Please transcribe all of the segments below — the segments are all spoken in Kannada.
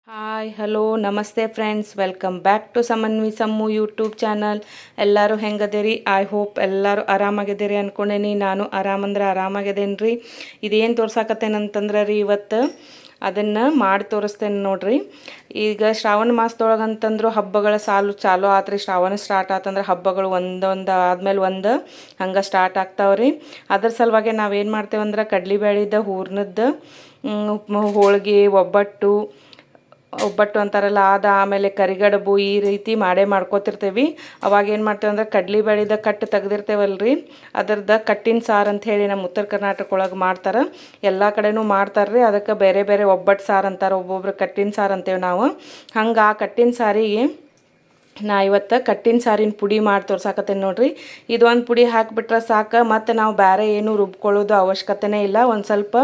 ಹಾಯ್ ಹಲೋ ನಮಸ್ತೆ friends, welcome back to Samanvi Sammu YouTube channel. ಎಲ್ಲರೂ ಹೆಂಗದೇರಿ? ಐ ಹೋಪ್ ಎಲ್ಲರೂ ಆರಾಮಾಗಿದ್ದೀರಿ ಅಂದ್ಕೊಂಡೇನಿ. ನಾನು ಆರಾಮಾಗಿದ್ದೇನೆ ರೀ. ಇದೇನು ತೋರ್ಸಾಕತ್ತೇನಂತಂದ್ರೆ ರೀ, ಇವತ್ತು ಅದನ್ನು ಮಾಡಿ ತೋರಿಸ್ತೇನೆ ನೋಡ್ರಿ. ಈಗ ಶ್ರಾವಣ ಮಾಸದೊಳಗಂತಂದ್ರು ಹಬ್ಬಗಳ ಸಾಲು ಚಾಲು ಆತ್ರಿ. ಶ್ರಾವಣ ಸ್ಟಾರ್ಟ್ ಆತಂದ್ರೆ ಹಬ್ಬಗಳು ಒಂದೊಂದು ಆದ್ಮೇಲೆ ಒಂದು ಹಂಗೆ ಸ್ಟಾರ್ಟ್ ಆಗ್ತಾವ್ರಿ. ಅದ್ರ ಸಲುವಾಗಿ ನಾವೇನು ಮಾಡ್ತೇವಂದ್ರೆ ಕಡ್ಲಿಬೇಳಿದ ಹೂರ್ಣದ್ದು ಹೋಳ್ಗೆ, ಒಬ್ಬಟ್ಟು ಅಂತಾರಲ್ಲ ಅದು, ಆಮೇಲೆ ಕರಿಗಡುಬು, ಈ ರೀತಿ ಮಾಡ್ಕೋತಿರ್ತೇವೆ. ಅವಾಗ ಏನು ಮಾಡ್ತೇವೆ ಅಂದ್ರೆ ಕಡ್ಲಿ ಬೇಳಿದ ಕಟ್ಟು ತೆಗ್ದಿರ್ತೇವಲ್ರಿ, ಅದರದ ಕಟ್ಟಿನ ಸಾರು ಅಂತ ಹೇಳಿ ನಮ್ಮ ಉತ್ತರ ಕರ್ನಾಟಕ ಒಳಗೆ ಮಾಡ್ತಾರೆ. ಎಲ್ಲ ಕಡೆನೂ ಮಾಡ್ತಾರ್ರಿ. ಅದಕ್ಕೆ ಬೇರೆ ಬೇರೆ ಒಬ್ಬಟ್ಟು ಸಾರು ಅಂತಾರೆ, ಒಬ್ಬೊಬ್ರು ಕಟ್ಟಿನ ಸಾರು ಅಂತೇವೆ ನಾವು. ಹಂಗೆ ಆ ಕಟ್ಟಿನ ಸಾರಿಗೆ ನಾ ಇವತ್ತು ಕಟ್ಟಿನ ಸಾರಿನ ಪುಡಿ ಮಾಡಿ ತೋರ್ಸಾಕತ್ತೇನೆ ನೋಡ್ರಿ. ಇದೊಂದು ಪುಡಿ ಹಾಕಿಬಿಟ್ರೆ ಸಾಕು, ಮತ್ತು ನಾವು ಬೇರೆ ಏನು ರುಬ್ಕೊಳ್ಳೋದು ಅವಶ್ಯಕತೆನೇ ಇಲ್ಲ. ಒಂದು ಸ್ವಲ್ಪ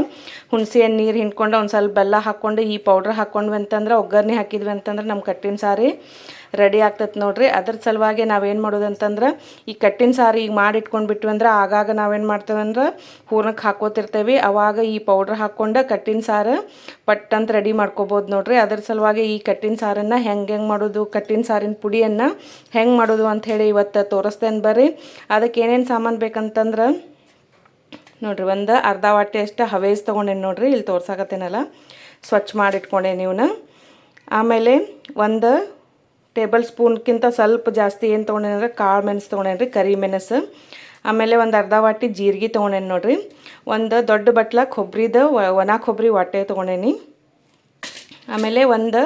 ಹುಣಸೆಹಣ್ಣು ನೀರು ಹಿಂಡ್ಕೊಂಡು ಒಂದು ಸ್ವಲ್ಪ ಬೆಲ್ಲ ಹಾಕ್ಕೊಂಡು ಈ ಪೌಡ್ರ್ ಹಾಕ್ಕೊಂಡ್ವಿ ಅಂತಂದ್ರೆ, ಒಗ್ಗರಣೆ ಹಾಕಿದ್ವಿ ಅಂತಂದ್ರೆ ನಮ್ಮ ಕಟ್ಟಿನ ಸಾರಿ ರೆಡಿ ಆಗ್ತೈತೆ ನೋಡ್ರಿ. ಅದ್ರ ಸಲುವಾಗಿ ನಾವೇನು ಮಾಡೋದು ಅಂತಂದ್ರೆ, ಈ ಕಟ್ಟಿನ ಸಾರು ಈಗ ಮಾಡಿಟ್ಕೊಂಡ್ಬಿಟ್ವಿ ಅಂದ್ರೆ ಆಗಾಗ ನಾವೇನು ಮಾಡ್ತೇವೆ ಅಂದ್ರೆ ಹೂರ್ಣಕ್ಕೆ ಹಾಕೋತಿರ್ತೇವೆ. ಅವಾಗ ಈ ಪೌಡ್ರ್ ಹಾಕ್ಕೊಂಡು ಕಟ್ಟಿನ ಸಾರು ಪಟ್ ಅಂತ ರೆಡಿ ಮಾಡ್ಕೋಬೋದು ನೋಡ್ರಿ. ಅದ್ರ ಸಲುವಾಗಿ ಈ ಕಟ್ಟಿನ ಸಾರನ್ನು ಹೆಂಗೆ ಮಾಡೋದು, ಕಟ್ಟಿನ ಸಾರಿನ ಪುಡಿಯನ್ನು ಹೆಂಗೆ ಮಾಡೋದು ಅಂಥೇಳಿ ಇವತ್ತು ತೋರಿಸ್ತೇನೆ ಬರ್ರಿ. ಅದಕ್ಕೆ ಏನೇನು ಸಾಮಾನು ಬೇಕಂತಂದ್ರೆ ನೋಡಿರಿ, ಒಂದು ಅರ್ಧ ವಾಟೆ ಅಷ್ಟು ಹವೇಸ್ ತೊಗೊಂಡೇನಿ ನೋಡ್ರಿ. ಇಲ್ಲಿ ತೋರ್ಸಾಕತ್ತೇನಲ್ಲ, ಸ್ವಚ್ಛ ಮಾಡಿಟ್ಕೊಂಡೇನಿ ಇವನ್ನ. ಆಮೇಲೆ ಒಂದು ಟೇಬಲ್ ಸ್ಪೂನ್ಗಿಂತ ಸ್ವಲ್ಪ ಜಾಸ್ತಿ ಏನು ತೊಗೊಂಡೇನಿ ಅಂದ್ರೆ ಕಾಳು ಮೆಣಸು ತೊಗೊಂಡೇನಿ ರೀ, ಕರಿ ಮೆಣಸು. ಆಮೇಲೆ ಒಂದು ಅರ್ಧ ವಾಟಿ ಜೀರಿಗೆ ತೊಗೊಂಡೇನಿ ನೋಡ್ರಿ. ಒಂದು ದೊಡ್ಡ ಬಟ್ಲ ಕೊಬ್ಬರಿದು ಒಣ ಕೊಬ್ಬರಿ ವಾಟೆ ತೊಗೊಂಡೇನಿ. ಆಮೇಲೆ ಒಂದು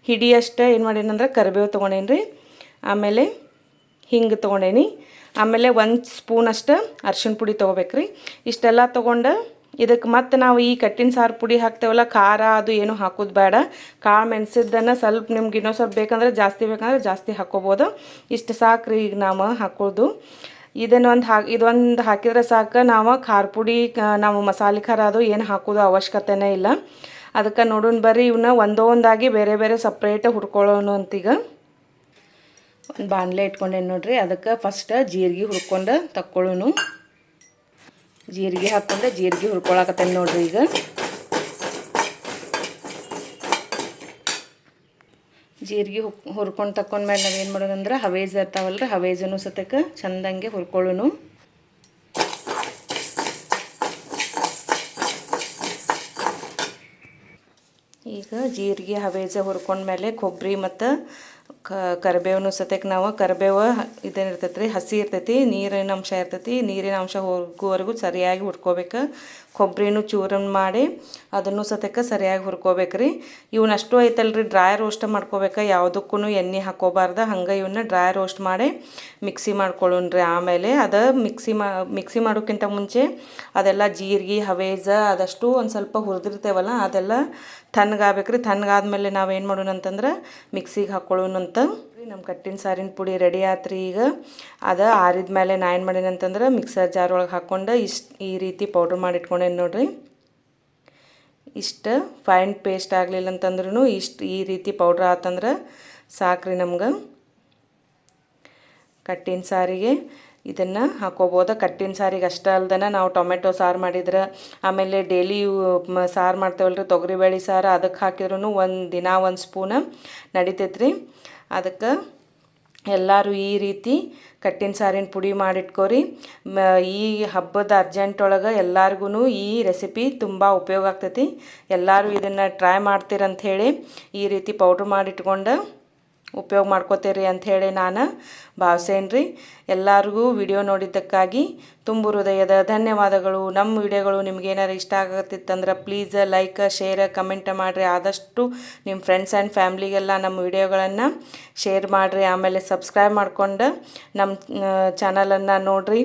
ಹಿಡಿಯಷ್ಟು ಏನು ಮಾಡೀನಿ ಅಂದ್ರೆ ಕರಿಬೇವು ತೊಗೊಂಡೇನಿ ರೀ. ಆಮೇಲೆ ಹಿಂಗೆ ತೊಗೊಂಡೇನಿ. ಆಮೇಲೆ ಒಂದು ಸ್ಪೂನಷ್ಟು ಅರ್ಶಿಣ ಪುಡಿ ತೊಗೋಬೇಕ್ರಿ. ಇಷ್ಟೆಲ್ಲ ತೊಗೊಂಡು ಇದಕ್ಕೆ ಮತ್ತು ನಾವು ಈ ಕಟ್ಟಿನ ಸಾರು ಪುಡಿ ಹಾಕ್ತೇವಲ್ಲ, ಖಾರ ಅದು ಏನು ಹಾಕೋದು ಬೇಡ. ಕಾಳು ಮೆಣಸಿದ್ದನ್ನು ಸ್ವಲ್ಪ ನಿಮ್ಗೆ ಇನ್ನೂ ಸ್ವಲ್ಪ ಬೇಕಂದ್ರೆ ಜಾಸ್ತಿ ಹಾಕ್ಕೋಬೋದು. ಇಷ್ಟು ಸಾಕ್ರಿ ಈಗ ನಾವು ಹಾಕೋದು. ಇದೊಂದು ಹಾಕಿದ್ರೆ ಸಾಕು. ನಾವು ಖಾರ ಪುಡಿ, ನಾವು ಮಸಾಲೆ ಖಾರ ಅದು ಏನು ಹಾಕೋದು ಅವಶ್ಯಕತೆನೇ ಇಲ್ಲ. ಅದಕ್ಕೆ ನೋಡೋಣ ಬರ್ರಿ, ಇವನ್ನ ಒಂದೊಂದಾಗಿ ಬೇರೆ ಬೇರೆ ಸಪ್ರೇಟ್ ಹುರ್ಕೊಳ್ಳೋಣ ಅಂತೀಗ. ಒಂದು ಬಾಣಲೆ ಇಟ್ಕೊಂಡೇನು ನೋಡ್ರಿ. ಅದಕ್ಕೆ ಫಸ್ಟ್ ಜೀರಿಗೆ ಹುರ್ಕೊಂಡು ತಕ್ಕೊಳ್ಳೋನು. ಜೀರಿಗೆ ಹಾಕ್ಕೊಂಡು ಜೀರಿಗೆ ಹುರ್ಕೊಳಕತ್ತೇನೆ ನೋಡ್ರಿ. ಈಗ ಜೀರಿಗೆ ಹುರ್ಕೊಂಡು ತಕ್ಕೊಂಡ್ಮೇಲೆ ನಾವೇನು ಮಾಡೋಣ ಅಂದ್ರೆ ಹವೇಜ್ ಇರ್ತಾವಲ್ರಿ, ಹವೇಜನ್ನು ಸತಕ್ಕೆ ಚೆಂದಂಗೆ ಹುರ್ಕೊಳ್ಳೋನು. ಈಗ ಜೀರಿಗೆ ಹವೇಜ ಹುರ್ಕೊಂಡ್ಮೇಲೆ ಕೊಬ್ಬರಿ ಮತ್ತು ಕರಿಬೇವನು ಸತಕ್ಕೆ ನಾವು ಕರಿಬೇವು ಇದೇನಿರ್ತೈತೆ ರೀ, ಹಸಿ ಇರ್ತೈತಿ, ನೀರಿನ ಅಂಶ ಇರ್ತೈತಿ. ನೀರಿನ ಅಂಶ ಹೋಗುವವರೆಗೂ ಸರಿಯಾಗಿ ಹುರ್ಕೋಬೇಕು. ಕೊಬ್ಬರಿನೂ ಚೂರನ್ ಮಾಡಿ ಅದನ್ನು ಸತಕ್ಕೆ ಸರಿಯಾಗಿ ಹುರ್ಕೋಬೇಕು ರೀ. ಇವನ್ನಷ್ಟು ಐತಲ್ರಿ, ಡ್ರೈ ರೋಸ್ಟ್ ಮಾಡ್ಕೋಬೇಕು. ಯಾವುದಕ್ಕೂ ಎಣ್ಣೆ ಹಾಕೋಬಾರ್ದು. ಹಂಗೆ ಇವನ್ನ ಡ್ರೈ ರೋಸ್ಟ್ ಮಾಡಿ ಮಿಕ್ಸಿ ಮಾಡ್ಕೊಳ್ಳೋಣ್ರಿ. ಆಮೇಲೆ ಅದು ಮಿಕ್ಸಿ ಮಾಡೋಕ್ಕಿಂತ ಮುಂಚೆ ಅದೆಲ್ಲ ಜೀರಿಗೆ ಹವೇಜ ಅದಷ್ಟು ಒಂದು ಸ್ವಲ್ಪ ಹುರಿದಿರ್ತೇವಲ್ಲ, ಅದೆಲ್ಲ ತಣ್ಣಗಾಗ್ಬೇಕು ರೀ. ತಣ್ಣಗಾದ್ಮೇಲೆ ನಾವೇನು ಮಾಡೋಣ ಅಂತಂದ್ರೆ ಮಿಕ್ಸಿಗೆ ಹಾಕ್ಕೊಳ್ಳೋಣಂತ. ನಮ್ಮ ಕಟ್ಟಿನ ಸಾರಿನ ಪುಡಿ ರೆಡಿ ಆತ್ರಿ. ಈಗ ಅದು ಆರಿದ ಮೇಲೆ ನಾ ಏನು ಮಾಡೀನಿ ಅಂತಂದ್ರೆ ಮಿಕ್ಸರ್ ಜಾರ್ ಒಳಗೆ ಹಾಕ್ಕೊಂಡು ಈ ರೀತಿ ಪೌಡ್ರ್ ಮಾಡಿಟ್ಕೊಂಡೇನು ನೋಡ್ರಿ. ಇಷ್ಟು ಫೈನ್ ಪೇಸ್ಟ್ ಆಗಲಿಲ್ಲ ಅಂತಂದ್ರೂ ಈ ರೀತಿ ಪೌಡ್ರ್ ಆತಂದ್ರೆ ಸಾಕ್ರಿ ನಮ್ಗೆ. ಕಟ್ಟಿನ ಸಾರಿಗೆ ಇದನ್ನು ಹಾಕೋಬೋದು. ಕಟ್ಟಿನ ಸಾರಿಗೆ ಅಷ್ಟೇ ಅಲ್ದನ ನಾವು ಟೊಮೆಟೊ ಸಾರು ಮಾಡಿದ್ರೆ, ಆಮೇಲೆ ಡೈಲಿ ಸಾರು ಮಾಡ್ತೇವಲ್ರಿ ತೊಗರಿಬೇಳೆ ಸಾರು, ಅದಕ್ಕೆ ಹಾಕಿದ್ರೂ ಒಂದು ಸ್ಪೂನ ನಡಿತೈತ್ರಿ. ಅದಕ್ಕೆ ಎಲ್ಲರೂ ಈ ರೀತಿ ಕಟ್ಟಿನ ಸಾರಿನ ಪುಡಿ ಮಾಡಿಟ್ಕೋರಿ. ಈ ಹಬ್ಬದ ಅರ್ಜೆಂಟ್ ಒಳಗೆ ಎಲ್ಲರಿಗೂ ಈ ರೆಸಿಪಿ ತುಂಬ ಉಪಯೋಗ ಆಗ್ತೈತಿ. ಎಲ್ಲರೂ ಇದನ್ನು ಟ್ರೈ ಮಾಡ್ತೀರಂಥೇಳಿ ಈ ರೀತಿ ಪೌಡ್ರ್ ಮಾಡಿಟ್ಕೊಂಡು ಉಪಯೋಗ ಮಾಡ್ಕೋತೀರಿ ಅಂಥೇಳಿ ನಾನು ಭಾವಿಸೇನಿ ರೀ. ಎಲ್ಲರಿಗೂ ವಿಡಿಯೋ ನೋಡಿದ್ದಕ್ಕಾಗಿ ತುಂಬ ಹೃದಯದ ಧನ್ಯವಾದಗಳು. ನಮ್ಮ ವಿಡಿಯೋಗಳು ನಿಮ್ಗೇನಾರು ಇಷ್ಟ ಆಗತ್ತಿತ್ತಂದ್ರೆ ಪ್ಲೀಸ್ ಲೈಕ್, ಶೇರ್, ಕಮೆಂಟ್ ಮಾಡಿರಿ. ಆದಷ್ಟು ನಿಮ್ಮ ಫ್ರೆಂಡ್ಸ್ ಆ್ಯಂಡ್ ಫ್ಯಾಮ್ಲಿಗೆಲ್ಲ ನಮ್ಮ ವಿಡಿಯೋಗಳನ್ನು ಶೇರ್ ಮಾಡಿರಿ. ಆಮೇಲೆ ಸಬ್ಸ್ಕ್ರೈಬ್ ಮಾಡ್ಕೊಂಡು ನಮ್ಮ ಚಾನಲನ್ನು ನೋಡಿರಿ.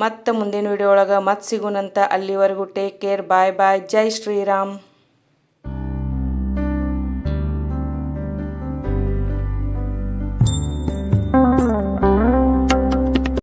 ಮತ್ತು ಮುಂದಿನ ವಿಡಿಯೋ ಒಳಗೆ ಮತ್ತೆ ಸಿಗೋಣಂತ. ಅಲ್ಲಿವರೆಗೂ ಟೇಕ್ ಕೇರ್, ಬಾಯ್ ಬಾಯ್, ಜೈ ಶ್ರೀರಾಮ್.